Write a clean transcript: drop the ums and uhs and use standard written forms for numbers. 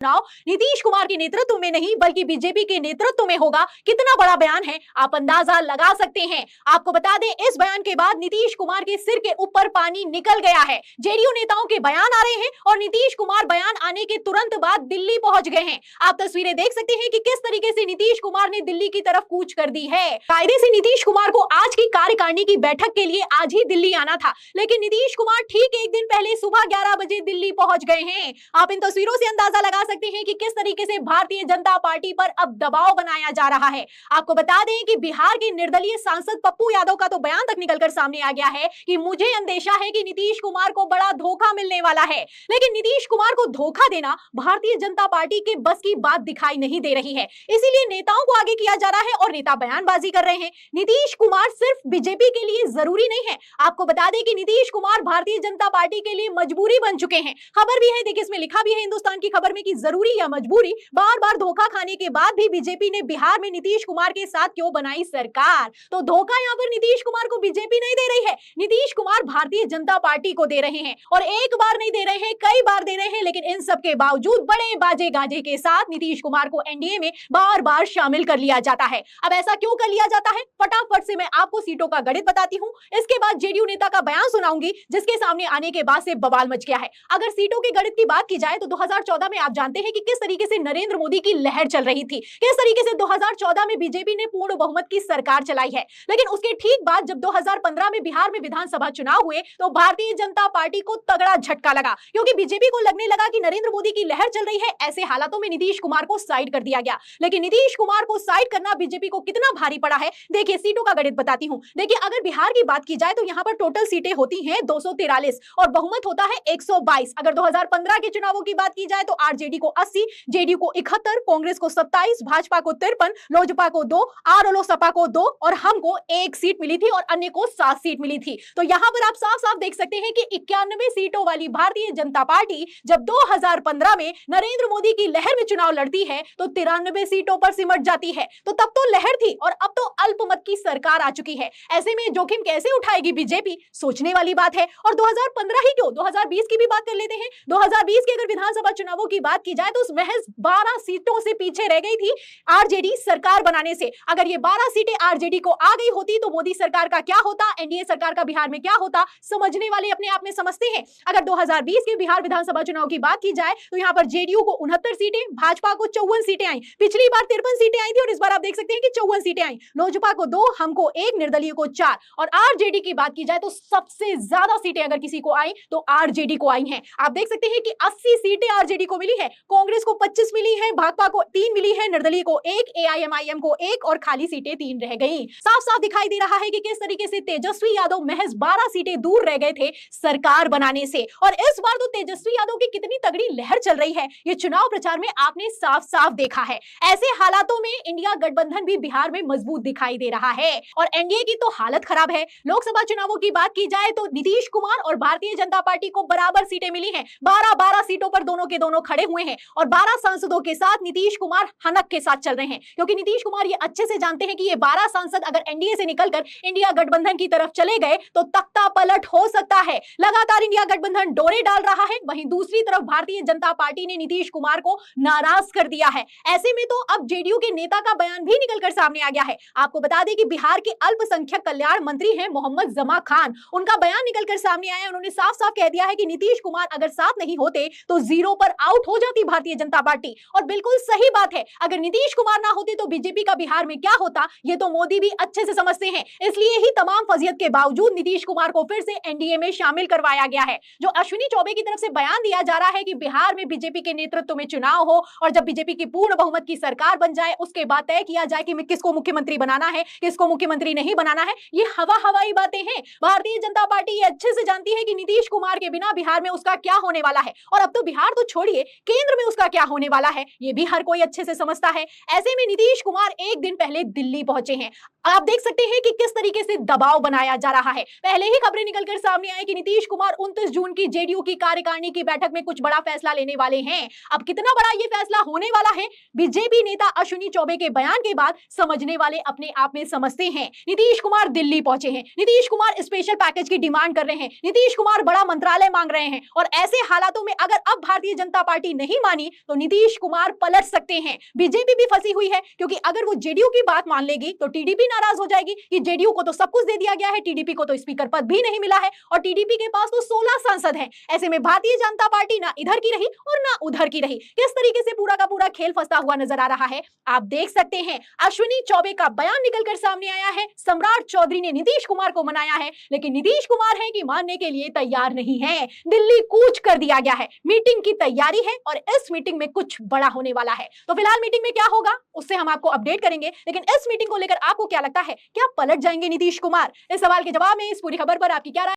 चुनाव नीतीश कुमार के नेतृत्व में नहीं बल्कि बीजेपी के नेतृत्व में होगा। कितना बड़ा बयान है, आप अंदाजा लगा सकते हैं। आपको बता दें, इस बयान के बाद नीतीश कुमार के सिर के ऊपर पानी निकल गया है। जेडीयू नेताओं के बयान आ रहे हैं और नीतीश कुमार बयान आने के तुरंत बाद दिल्ली पहुंच गए हैं। आप तस्वीरें देख सकते हैं कि किस तरीके से नीतीश कुमार ने दिल्ली की तरफ कूच कर दी है। कायदे से नीतीश कुमार को आज की कार्यकारिणी की बैठक के लिए आज ही दिल्ली आना था, लेकिन नीतीश कुमार ठीक एक दिन पहले सुबह 11 बजे दिल्ली पहुंच गए हैं। आप इन तस्वीरों से अंदाजा लगा सकते हैं कि किस तरीके से भारतीय जनता पार्टी पर अब दबाव बनाया जा रहा है। आपको बता दें कि बिहार के निर्दलीय सांसद पप्पू यादव का तो बयान तक निकलकर सामने आ गया है कि मुझे अंदेशा है कि नीतीश कुमार को बड़ा धोखा मिलने वाला है। लेकिन नीतीश कुमार को धोखा देना भारतीय जनता पार्टी के बस की बात दिखाई नहीं दे रही है, इसीलिए नेताओं को आगे किया जा रहा है और नेता बयानबाजी कर रहे हैं। नीतीश कुमार सिर्फ बीजेपी के लिए जरूरी नहीं है। आपको बता दें कि नीतीश कुमार भारतीय जनता पार्टी के लिए मजबूरी बन चुके हैं। खबर भी है, देखिए इसमें लिखा भी है हिंदुस्तान की खबर में कि जरूरी या मजबूरी, बार बार धोखा खाने के बाद भी बीजेपी ने बिहार में नीतीश कुमार के साथ क्यों बनाई सरकार। तो धोखा यहाँ पर नीतीश कुमार को बीजेपी नहीं दे रही है, नीतीश कुमार भारतीय जनता पार्टी को दे रहे हैं। और एक बार नहीं दे रहे हैं, कई बार दे रहे हैं। लेकिन इन सब के बावजूद बड़े बाजे गाजे के साथ नीतीश कुमार को एनडीए में बार बार शामिल कर लिया जाता है। अब ऐसा क्यों कर लिया जाता है, फटाफट से मैं आपको सीटों का गणित बताती हूँ। इसके बाद जेडीयू नेता का बयान सुनाऊंगी, जिसके सामने आने के बाद से बवाल मच गया है। अगर सीटों के गणित की बात की जाए तो 2014 में आप जानते हैं कि किस तरीके से नरेंद्र मोदी की लहर चल रही थी, किस तरीके से 2014 में बीजेपी ने पूर्ण बहुमत की सरकार चलाई है। लेकिन उसके ठीक बाद जब 2015 में बिहार में विधानसभा चुनाव हुए तो भारतीय जनता पार्टी को तगड़ा झटका लगा, क्योंकि बीजेपी को लगने लगा कि नरेंद्र मोदी की लहर चल रही है। ऐसे हालातों में नीतीश कुमार को साइड कर दिया गया। लेकिन नीतीश कुमार को साइड करना बीजेपी को कितना भारी पड़ा है, देखिए सीटों का गणित बताती हूं। देखिए, अगर बिहार की बात की जाए तो यहां पर टोटल सीटें होती हैं 243 और बहुमत होता है 122। अगर 2015 के चुनावों की बात की जाए तो आरजेडी को 80, जेडीयू को 71, कांग्रेस को 27, भाजपा को 53, लोजपा को 2, आरएलओ-सपा को 2 और हमको 1 सीट मिली थी और अन्य को 7 सीट मिली थी। तो यहां पर आप साफ साफ देख सकते हैं कि 91 सीटों वाली भारतीय जनता पार्टी जब 2015 में नरेंद्र मोदी की लहर में चुनाव लड़ती है तो 93 सीटों पर सिमट जाती है। तो तब तो लहर थी और अब तो अल्पमत की सरकार आ चुकी है। ऐसे में जोखिम कैसे उठाएगी बीजेपी, सोचने वाली बात है। और 2015 ही क्यों, 2020 की भी बात कर लेते हैं। 2020 के अगर विधानसभा चुनावों की बात की जाए तो उस महज 12 सीटों से पीछे रह गई थी आरजेडी सरकार बनाने से। अगर ये 12 सीटें आरजेडी को आ गई होती तो मोदी सरकार का क्या होता, एनडीए सरकार का बिहार में क्या होता, समझने वाले अपने आप में समझते हैं। अगर 2020 के बिहार विधानसभा चुनाव की बात की जाए तो यहाँ पर जेडीयू को 69 सीटें, भाजपा को 54 सीटें आई। पिछली बार 53 सीटें आई थी और इस बार आप देख सकते हैं कि 54 सीटें आई। लोजपा को 2, हमको 1, निर्दलीय को 4। और आरजेडी की बात की जाए तो सबसे ज्यादा सीटें अगर किसी को आई तो आरजेडी को आई हैं। आप देख सकते हैं कि 80 सीटें आरजेडी को मिली है, कांग्रेस को 25 मिली है, भाजपा को 3 मिली है, निर्दलीय को 1, एआईएमआईएम को 1 और खाली सीटें 3 रह गई। साफ साफ दिखाई दे रहा है कि किस तरीके से तेजस्वी यादव महज 12 सीटें दूर रह गए थे सरकार बनाने से। और इस बार तो तेजस्वी यादव की कितनी तगड़ी लहर चल रही है, ये चुनाव प्रचार में आपने साफ साफ देखा है। ऐसे हालातों में इंडिया गठबंधन भी बिहार में मजबूत दिखाई दे रहा है और एनडीए की तो हालत खराब है। लोकसभा चुनावों की बात की जाए तो नीतीश कुमार और भारतीय जनता पार्टी को बराबर सीटें मिली हैं। 12-12 सीटों पर दोनों के दोनों खड़े हुए हैं और 12 सांसदों के साथ नीतीश कुमार हनक के साथ चल रहे हैं, क्योंकि नीतीश कुमार ये अच्छे से जानते हैं कि ये 12 सांसद अगर एनडीए से निकलकर इंडिया गठबंधन की तरफ चले गए तो तख्ता पलट हो सकता है। लगातार इंडिया गठबंधन डोरे डाल रहा है, वहीं दूसरी तरफ भारतीय जनता पार्टी ने नीतीश कुमार को नाराज कर दिया है। ऐसे में तो अब जेडीयू के नेता का बयान भी निकलकर सामने आ गया है। आपको बता दें कि बिहार के अल्पसंख्यक कल्याण मंत्री हैं मोहम्मद जमा खान, उनका बयान निकलकर सामने आया। उन्होंने साफ साफ कह दिया है कि नीतीश कुमार अगर साथ नहीं होते तो 0 पर आउट हो जाती भारतीय जनता पार्टी। और बिल्कुल सही बात है, अगर नीतीश कुमार ना होते तो बीजेपी का बिहार में क्या होता, ये तो मोदी भी अच्छे से समझते हैं। इसलिए ही तमाम फजीयत के बावजूद नीतीश कुमार को फिर से एनडीए में शामिल करवाया गया है। जो अश्विनी चौबे की तरफ से बयान दिया जा रहा है कि बिहार में बीजेपी के नेतृत्व में चुनाव हो और जब बीजेपी की पूर्ण बहुमत की सरकार बन जाए उसके बाद तय किया जाए कि किसको मुख्यमंत्री बनाना है, किसको मुख्यमंत्री नहीं बनाना है, ये हवाई बातें हैं। भारतीय जनता पार्टी ये अच्छे से जानती है कि नीतीश कुमार के बिना बिहार में उसका क्या होने वाला है। और अब तो बिहार तो छोड़िए, केंद्र में उसका क्या होने वाला है ये भी हर कोई अच्छे से समझता है। ऐसे में नीतीश कुमार एक दिन पहले दिल्ली पहुंचे हैं। आप देख सकते हैं कि किस तरीके से दबाव बनाया जा रहा है। पहले ही खबरें निकलकर सामने आई कि नीतीश कुमार 29 जून की जेडीयू की कार्यकारिणी की बैठक में कुछ बड़ा फैसला लेने वाले हैं। अब कितना बड़ा ये फैसला होने वाला है, बीजेपी नेता अश्विनी चौबे के बयान के बाद समझने वाले अपने आप में समझते हैं। नीतीश कुमार दिल्ली पहुंचे हैं, नीतीश कुमार स्पेशल पैकेज की डिमांड कर रहे हैं, नीतीश कुमार बड़ा मंत्रालय मांग रहे हैं। और ऐसे हालातों में अगर अब भारतीय जनता पार्टी नहीं नहीं मानी तो नीतीश कुमार पलट सकते हैं। बीजेपी भी फंसी हुई है, क्योंकि अगर वो जेडीयू की बात मान लेगी तो टीडीपी नाराज हो जाएगी कि जेडीयू को तो सब कुछ दे दिया गया है, टीडीपी को तो स्पीकर पद भी नहीं मिला है और टीडीपी के पास तो 16 सांसद हैं। ऐसे में भारतीय जनता पार्टी ना इधर की रही और ना उधर की रही। किस तरीके से पूरा का पूरा खेल फंसा हुआ नजर आ रहा है आप देख सकते हैं। अश्विनी चौबे का बयान निकलकर सामने आया है, सम्राट चौधरी ने नीतीश कुमार को मनाया है, लेकिन नीतीश कुमार है कि मानने के लिए तैयार नहीं है। दिल्ली कूच कर दिया गया है, मीटिंग की तैयारी है और इस मीटिंग में कुछ बड़ा होने वाला है। तो फिलहाल मीटिंग में क्या होगा उससे हम आपको अपडेट करेंगे, लेकिन इस मीटिंग को लेकर आपको क्या लगता है, क्या पलट जाएंगे नीतीश कुमार? इस सवाल के जवाब में इस पूरी खबर पर आपकी क्या राय